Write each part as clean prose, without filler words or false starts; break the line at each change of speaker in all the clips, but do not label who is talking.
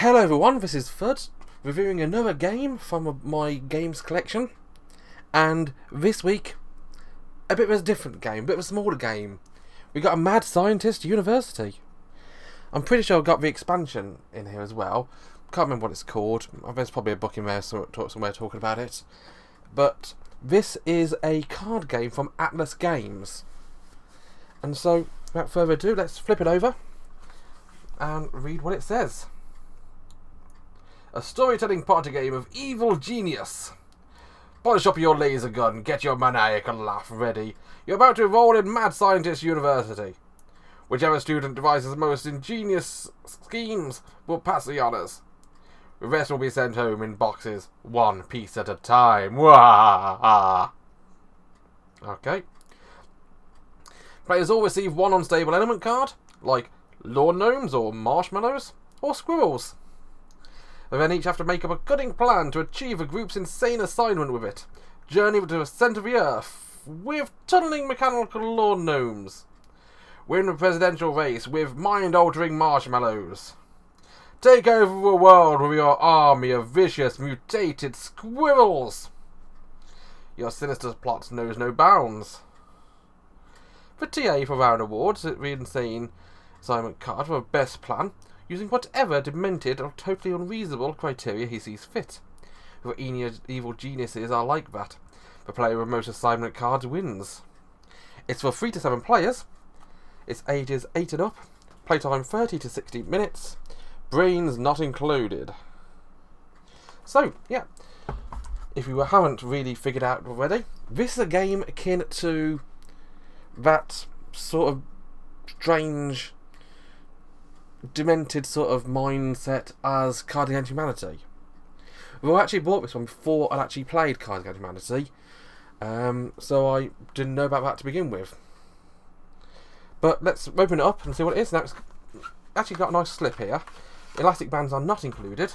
Hello everyone, this is Fudce, reviewing another game from my games collection. And this week, a bit of a different game, a bit of a smaller game. We got a Mad Scientist University. I'm pretty sure I've got the expansion in here as well. Can't remember what it's called. There's probably a book in there somewhere talking about it. But this is a card game from Atlas Games. And so, without further ado, let's flip it over and read what it says. A storytelling party game of evil genius. Polish up your laser gun, get your maniacal laugh ready. You're about to enroll in Mad Scientist University. Whichever student devises the most ingenious schemes will pass the honours. The rest will be sent home in boxes, one piece at a time. Wah! Okay. Players all receive one unstable element card, like lawn gnomes or marshmallows or squirrels. They then each have to make up a cunning plan to achieve a group's insane assignment with it. Journey to the centre of the earth with tunnelling mechanical lawn gnomes. Win the presidential race with mind-altering marshmallows. Take over the world with your army of vicious, mutated squirrels. Your sinister plot knows no bounds. For TA for round awards, the insane assignment card for best plan, using whatever demented or totally unreasonable criteria he sees fit. For evil geniuses are like that. The player with most assignment cards wins. It's for 3 to 7 players. Its ages 8 and up. Playtime 30 to 60 minutes. Brains not included. So, yeah. If you haven't really figured out already, this is a game akin to that sort of strange, demented sort of mindset as Cards Against Humanity. Well, I actually bought this one before I'd actually played Cards Against Humanity, so I didn't know about that to begin with. But let's open it up and see what it is. Now it's actually got a nice slip here. Elastic bands are not included.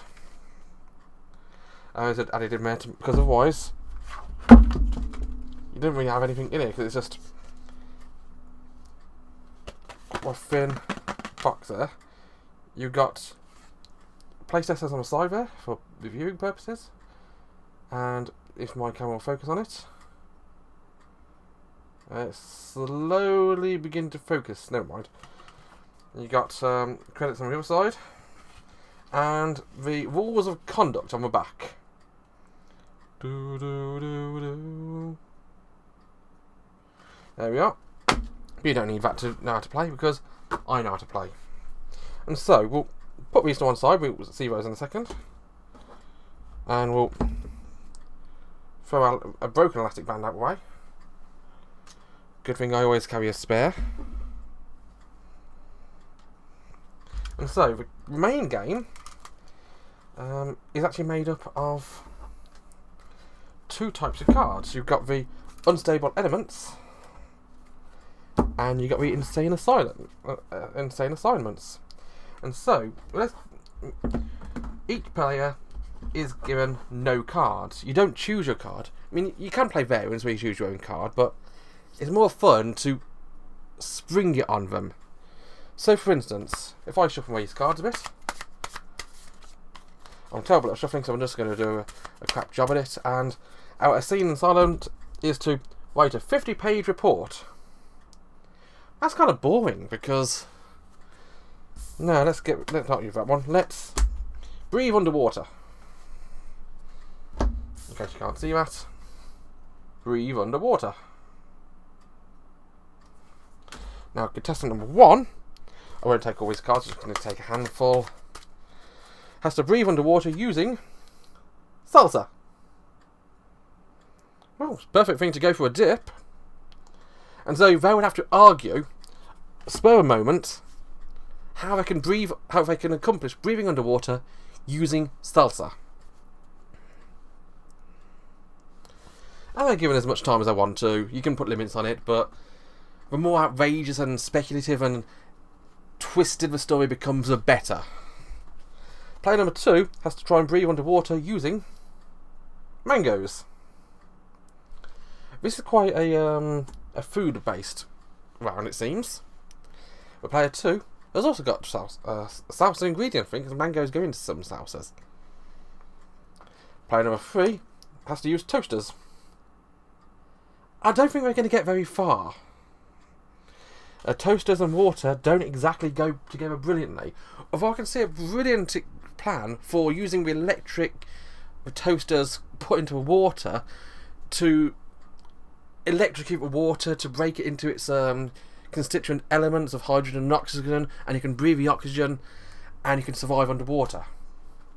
As I added in there because otherwise you didn't really have anything in here because it's just a thin box there. You've got placetests on the side there for reviewing purposes, and if my camera will focus on it, slowly begin to focus. Never mind. You got credits on the other side, and the rules of conduct on the back. There we are. You don't need that to know how to play because I know how to play. And so we'll put these to one side. We'll see those in a second, and we'll throw out a broken elastic band out the way. Good thing I always carry a spare. And so the main game is actually made up of 2 types of cards. You've got the unstable elements, and you've got the insane assignments. And so each player is given no cards. You don't choose your card. I mean, you can play variants where you choose your own card, but it's more fun to spring it on them. So, for instance, if I shuffle these cards a bit, I'm terrible at shuffling, so I'm just going to do a crap job at it. And our insane assignment is to write a 50-page report. That's kind of boring because no, let's not use that one. Let's breathe underwater. In case you can't see that, breathe underwater. Now, contestant number 1, I won't take all these cards, I'm just going to take a handful. Has to breathe underwater using salsa. Well, it's a perfect thing to go for a dip. And so they would have to argue, spur a moment, how they can accomplish breathing underwater using salsa. And they're given as much time as I want to. You can put limits on it, but the more outrageous and speculative and twisted the story becomes, the better. Player number 2 has to try and breathe underwater using mangoes. This is quite a food-based round, it seems. But player 2 There's also got salsa ingredient thing, because mangoes go into some salsas. Player number 3 has to use toasters. I don't think we're going to get very far. Toasters and water don't exactly go together brilliantly. Although I can see a brilliant plan for using the electric toasters put into water to electrocute the water to break it into its constituent elements of hydrogen and oxygen, and you can breathe the oxygen and you can survive underwater.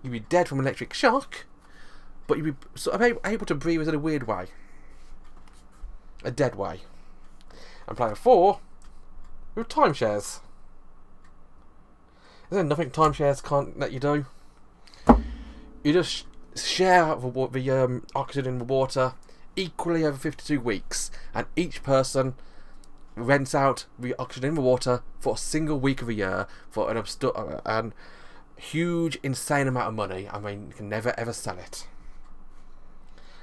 You'd be dead from electric shock, but you'd be sort of able to breathe in a weird way. A dead way. And player 4 with timeshares. Is there nothing timeshares can't let you do? You just share the oxygen in the water equally over 52 weeks, and each person rents out the oxygen in the water for a single week of the year for an huge, insane amount of money. I mean, you can never ever sell it.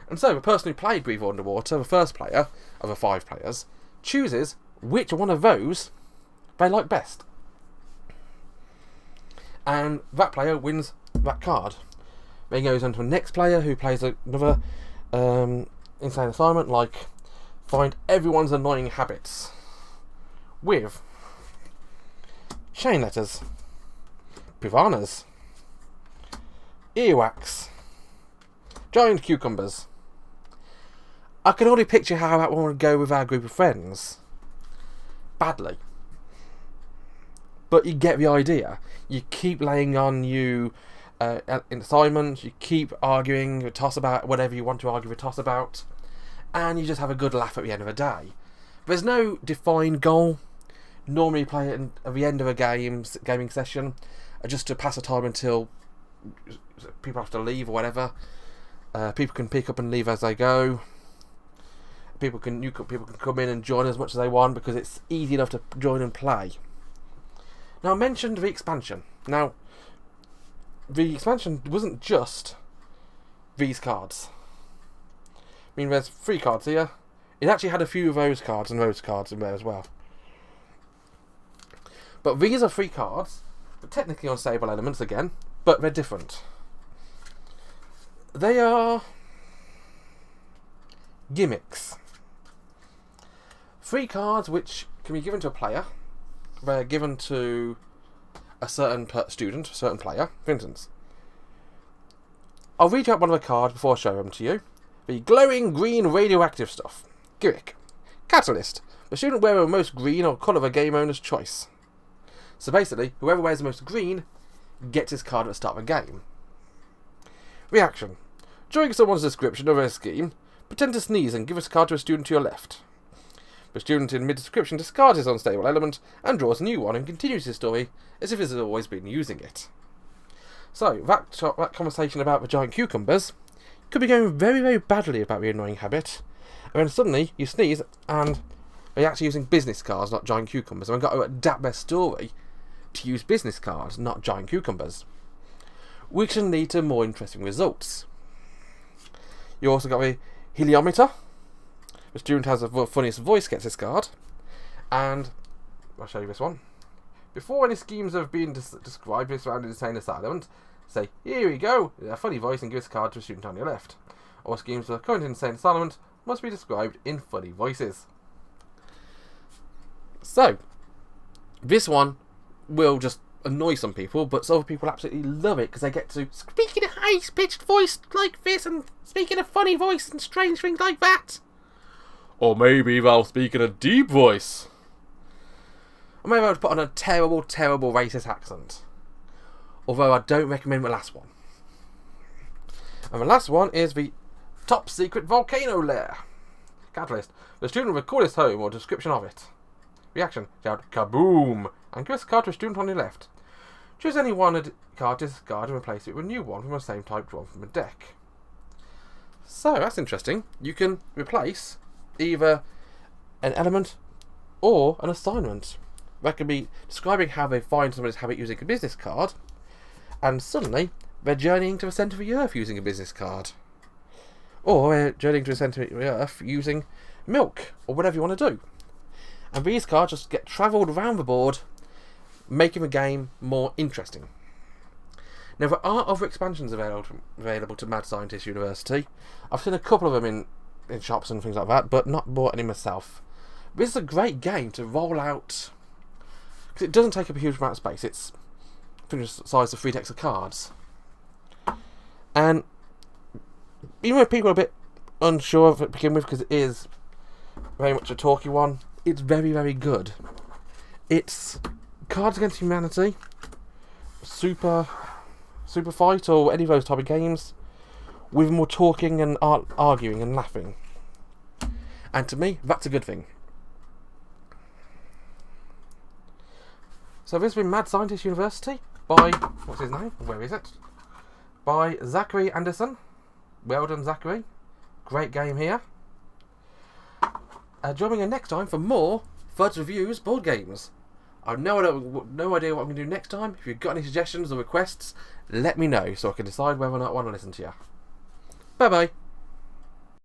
And so the person who played Breathe Underwater, the first player of the 5 players, chooses which one of those they like best. And that player wins that card. Then goes on to the next player who plays another insane assignment, like find everyone's annoying habits with chain letters, piranhas, earwax, giant cucumbers. I can already picture how that one would go with our group of friends. Badly. But you get the idea. You keep laying on in assignments, you keep arguing a toss about whatever you want to argue a toss about, and you just have a good laugh at the end of the day. There's no defined goal. Normally you play it at the end of a gaming session, just to pass the time until people have to leave or whatever. People can pick up and leave as they go. People can come in and join as much as they want, because it's easy enough to join and play. Now I mentioned the expansion. Now the expansion wasn't just these cards. I mean, there's 3 cards here. It actually had a few of those cards and those cards in there as well. But these are 3 cards, but technically unstable elements again, but they're different. They are gimmicks. 3 cards which can be given to a player. They're given to a certain student, a certain player. For instance, I'll read out one of the cards before I show them to you. The glowing green radioactive stuff. Gimmick. Catalyst. The student wearing the most green or colour of a game owner's choice. So basically, whoever wears the most green gets his card at the start of the game. Reaction. During someone's description of a scheme, pretend to sneeze and give this card to a student to your left. The student in mid-description discards his unstable element and draws a new one and continues his story as if he has always been using it. So, that conversation about the giant cucumbers could be going very, very badly about the annoying habit, and then suddenly you sneeze and they're actually using business cards, not giant cucumbers, and they've got to adapt their story to use business cards, not giant cucumbers, which can lead to more interesting results. You also got the heliometer. The student has the funniest voice gets this card, and I'll show you this one. Before any schemes have been described around an insane asylum, say, here we go, a funny voice, and give this card to a student on your left. Or schemes for the current insane asylum must be described in funny voices. So, this one will just annoy some people, but other people absolutely love it because they get to speak in a high-pitched voice like this and speak in a funny voice and strange things like that. Or maybe they'll speak in a deep voice. Or maybe I'll put on a terrible, terrible racist accent. Although I don't recommend the last one. And the last one is the top secret volcano lair. Catalyst. The student will record his home or description of it. Reaction. Shout kaboom! And give us a card to a student on your left. Choose any one card to discard and replace it with a new one from the same type drawn from a deck. So that's interesting. You can replace either an element or an assignment. That could be describing how they find somebody's habit using a business card, and suddenly they're journeying to the centre of the earth using a business card. Or they're journeying to the centre of the earth using milk, or whatever you want to do. And these cards just get travelled around the board making the game more interesting. Now, there are other expansions available to Mad Scientist University. I've seen a couple of them in shops and things like that, but not bought any myself. This is a great game to roll out, because it doesn't take up a huge amount of space. It's the size of 3 decks of cards. And even if people are a bit unsure of it to begin with, because it is very much a talky one, it's very, very good. It's Cards Against Humanity, Super Fight, or any of those type of games, with more talking and arguing and laughing. And to me, that's a good thing. So this has been Mad Scientist University by, what's his name? Where is it? By Zachary Anderson. Well done, Zachary. Great game here. Join me next time for more Fudce Reviews board games. I've no idea what I'm going to do next time. If you've got any suggestions or requests, let me know so I can decide whether or not I want to listen to you. Bye bye.